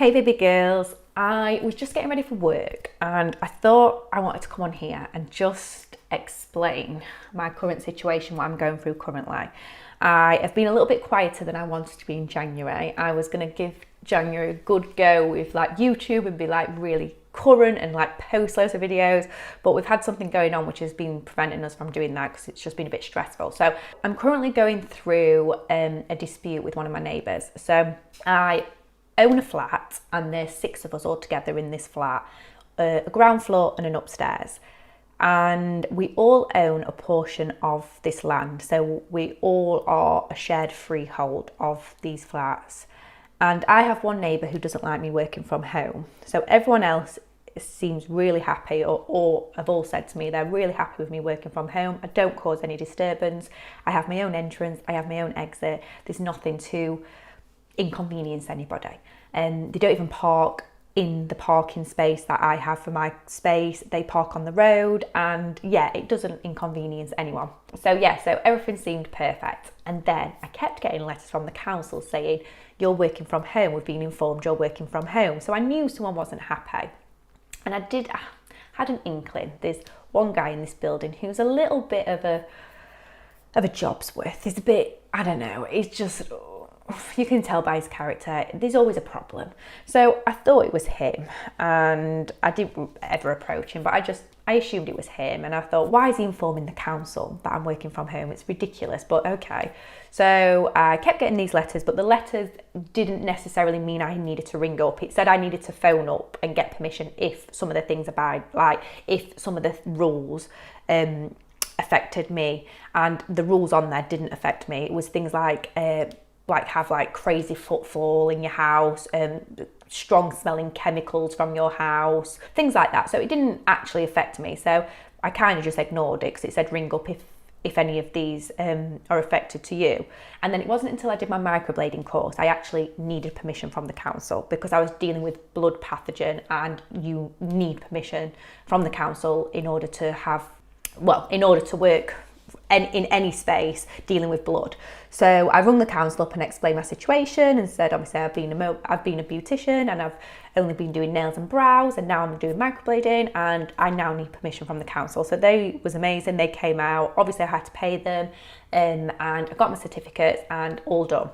Hey baby girls, I was just getting ready for work and I thought I wanted to come on here and just explain my current situation, what I'm going through currently. I have been a little bit quieter than I wanted to be in January. I was going to give January a good go with like YouTube and be like really current and like post loads of videos, but we've had something going on which has been preventing us from doing that because it's just been a bit stressful. So I'm currently going through a dispute with one of my neighbours. So I own a flat and there's 6 of us all together in this flat, a ground floor and an upstairs, and we all own a portion of this land, so we all are a shared freehold of these flats. And I have one neighbour who doesn't like me working from home, so everyone else seems really happy or have all said to me they're really happy with me working from home. I don't cause any disturbance, I have my own entrance, I have my own exit, there's nothing to inconvenience anybody, and they don't even park in the parking space that I have for my space. They park on the road, and yeah, it doesn't inconvenience anyone. So everything seemed perfect. And then I kept getting letters from the council saying, you're working from home, we've been informed you're working from home. So I knew someone wasn't happy, and I had an inkling. There's one guy in this building who's a little bit of a job's worth. He's a bit, I don't know, he's just, you can tell by his character, there's always a problem. So I thought it was him, and I didn't ever approach him, but I assumed it was him, and I thought, why is he informing the council that I'm working from home? It's ridiculous, but okay. So I kept getting these letters, but the letters didn't necessarily mean I needed to ring up. It said I needed to phone up and get permission if some of the things if some of the rules affected me, and the rules on there didn't affect me. It was things like have like crazy footfall in your house, strong smelling chemicals from your house, things like that. So it didn't actually affect me. So I kind of just ignored it because it said ring up if any of these are affected to you. And then it wasn't until I did my microblading course I actually needed permission from the council, because I was dealing with blood pathogen, and you need permission from the council in order to work in any space dealing with blood. So I rung the council up and explained my situation and said, obviously I've been a beautician and I've only been doing nails and brows, and now I'm doing microblading and I now need permission from the council. So they was amazing. They came out. Obviously I had to pay them, and I got my certificates and all done.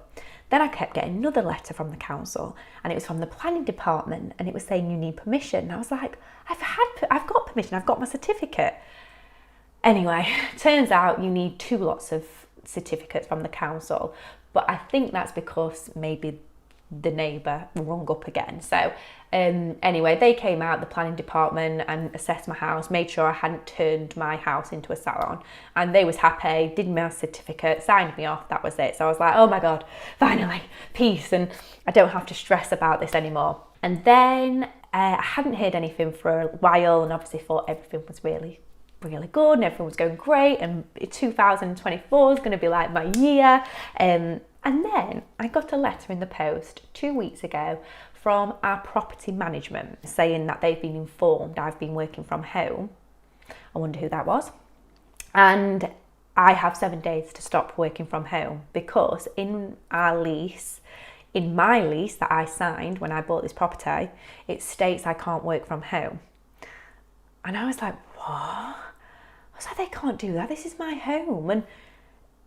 Then I kept getting another letter from the council, and it was from the planning department, and it was saying you need permission. And I was like, I've got permission, I've got my certificate. Anyway, turns out you need 2 lots of certificates from the council, but I think that's because maybe the neighbour rung up again. So anyway, they came out, the planning department, and assessed my house, made sure I hadn't turned my house into a salon, and they was happy, did my certificate, signed me off, that was it. So I was like, oh my God, finally, peace, and I don't have to stress about this anymore. And then I hadn't heard anything for a while, and obviously thought everything was really good and everything was going great, and 2024 is going to be like my year. And then I got a letter in the post 2 weeks ago from our property management saying that they've been informed I've been working from home. I wonder who that was. And I have 7 days to stop working from home, because in my lease that I signed when I bought this property, it states I can't work from home. And I was like, what? I was like, they can't do that, this is my home. And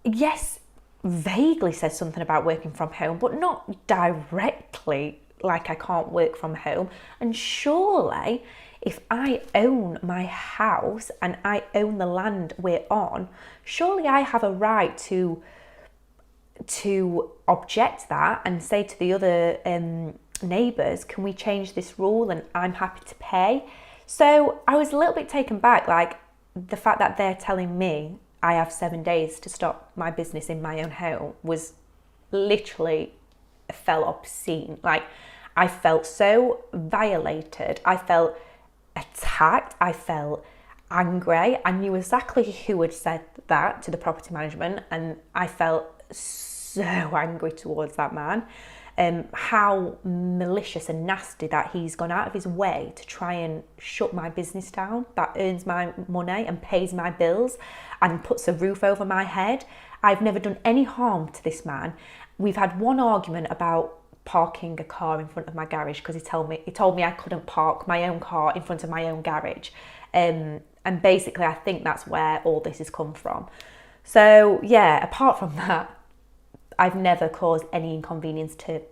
yes, vaguely says something about working from home, but not directly like I can't work from home. And surely if I own my house and I own the land we're on, surely I have a right to object that and say to the other neighbours, can we change this rule, and I'm happy to pay. So I was a little bit taken back, like the fact that they're telling me I have 7 days to stop my business in my own home was literally, felt obscene. Like, I felt so violated, I felt attacked, I felt angry. I knew exactly who had said that to the property management, and I felt so angry towards that man. How malicious and nasty that he's gone out of his way to try and shut my business down that earns my money and pays my bills and puts a roof over my head. I've never done any harm to this man. We've had one argument about parking a car in front of my garage because he told me I couldn't park my own car in front of my own garage. And basically I think that's where all this has come from. So yeah, apart from that, I've never caused any inconvenience to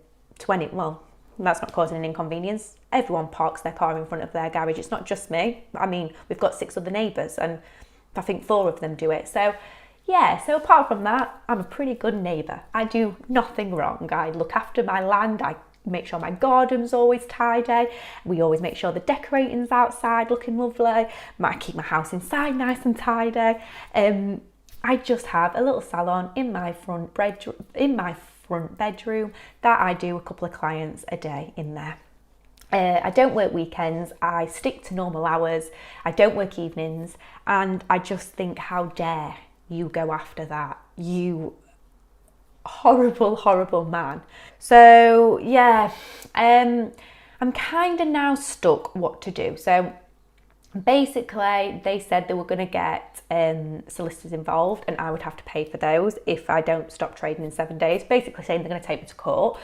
any, well, that's not causing an inconvenience. Everyone parks their car in front of their garage. It's not just me. I mean, we've got 6 other neighbours and I think 4 of them do it. So yeah, so apart from that, I'm a pretty good neighbour. I do nothing wrong. I look after my land. I make sure my garden's always tidy. We always make sure the decorating's outside looking lovely. I keep my house inside nice and tidy. I just have a little salon in my front bedroom that I do a couple of clients a day in there. I don't work weekends. I stick to normal hours. I don't work evenings. And I just think, how dare you go after that, you horrible, horrible man. So yeah, I'm kind of now stuck what to do. So basically they said they were going to get solicitors involved and I would have to pay for those if I don't stop trading in 7 days, basically saying they're going to take me to court.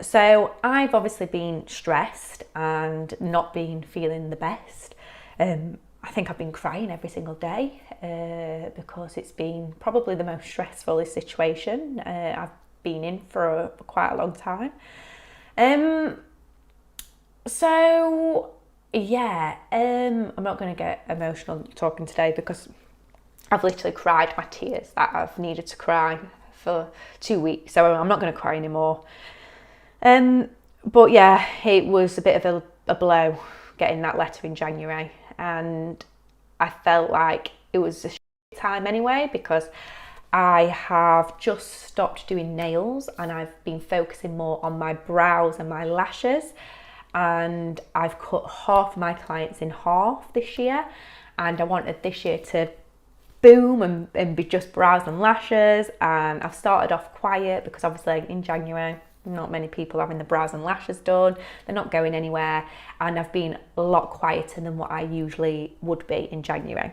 So I've obviously been stressed and not been feeling the best. I think I've been crying every single day because it's been probably the most stressful situation I've been in for quite a long time. So yeah, I'm not going to get emotional talking today because I've literally cried my tears that I've needed to cry for 2 weeks, so I'm not going to cry anymore. But yeah, it was a bit of a blow getting that letter in January, and I felt like it was a time anyway because I have just stopped doing nails and I've been focusing more on my brows and my lashes, and I've cut half my clients in half this year, and I wanted this year to boom and be just brows and lashes. And I've started off quiet because obviously in January not many people having the brows and lashes done, they're not going anywhere, and I've been a lot quieter than what I usually would be in January.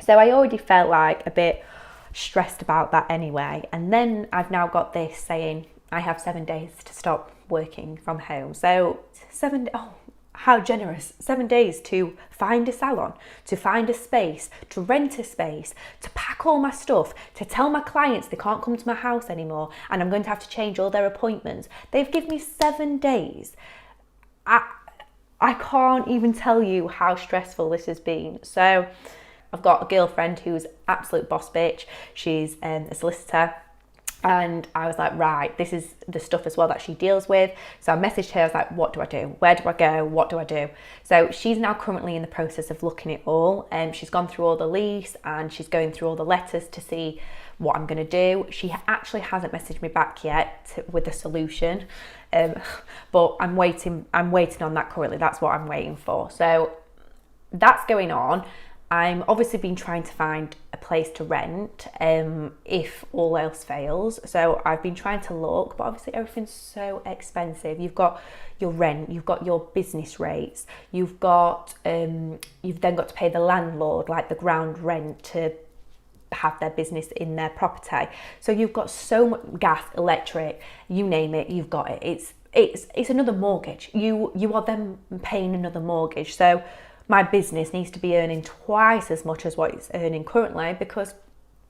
So I already felt like a bit stressed about that anyway, and then I've now got this saying I have 7 days to stop working from home. So how generous, 7 days to find a salon, to find a space, to rent a space, to pack all my stuff, to tell my clients they can't come to my house anymore and I'm going to have to change all their appointments. They've given me 7 days. I can't even tell you how stressful this has been. So I've got a girlfriend who's absolute boss bitch. She's a solicitor. And I was like, right, this is the stuff as well that she deals with. So I messaged her, I was like, what do I do? Where do I go? What do I do? So she's now currently in the process of looking at all. She's gone through all the lease and she's going through all the letters to see what I'm going to do. She actually hasn't messaged me back yet with a solution. But I'm waiting on that currently. That's what I'm waiting for. So that's going on. I'm obviously been trying to find a place to rent if all else fails. So I've been trying to look, but obviously everything's so expensive. You've got your rent, you've got your business rates, you've then got to pay the landlord like the ground rent to have their business in their property. So you've got so much gas, electric, you name it, you've got it. It's another mortgage. You are then paying another mortgage. So my business needs to be earning twice as much as what it's earning currently because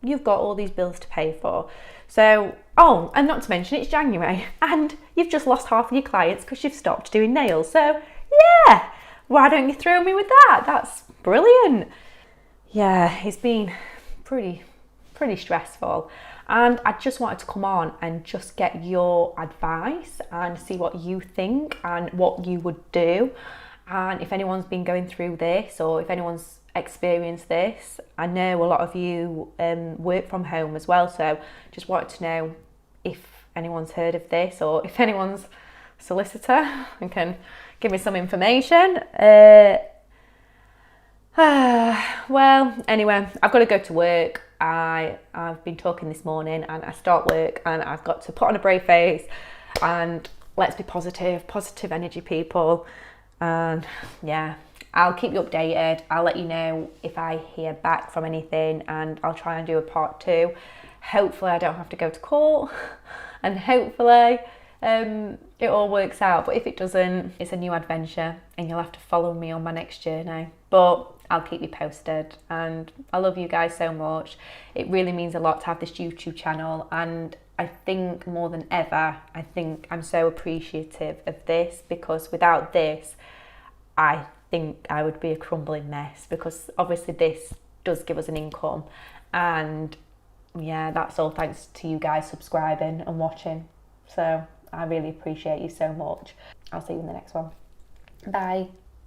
you've got all these bills to pay for. So, and not to mention it's January and you've just lost half of your clients because you've stopped doing nails. So yeah, why don't you throw me with that? That's brilliant. Yeah, it's been pretty stressful. And I just wanted to come on and just get your advice and see what you think and what you would do. And if anyone's been going through this or if anyone's experienced this, I know a lot of you work from home as well, so just wanted to know if anyone's heard of this or if anyone's a solicitor and can give me some information. Well, anyway, I've got to go to work. I've been talking this morning and I start work and I've got to put on a brave face and let's be positive energy people. And yeah, I'll keep you updated. I'll let you know if I hear back from anything and I'll try and do a part 2. Hopefully I don't have to go to court and hopefully it all works out. But if it doesn't, it's a new adventure and you'll have to follow me on my next journey. But I'll keep you posted, and I love you guys so much. It really means a lot to have this YouTube channel, and I think more than ever, I think I'm so appreciative of this, because without this, I think I would be a crumbling mess, because obviously this does give us an income, and yeah, that's all thanks to you guys subscribing and watching. So I really appreciate you so much. I'll see you in the next one. Bye.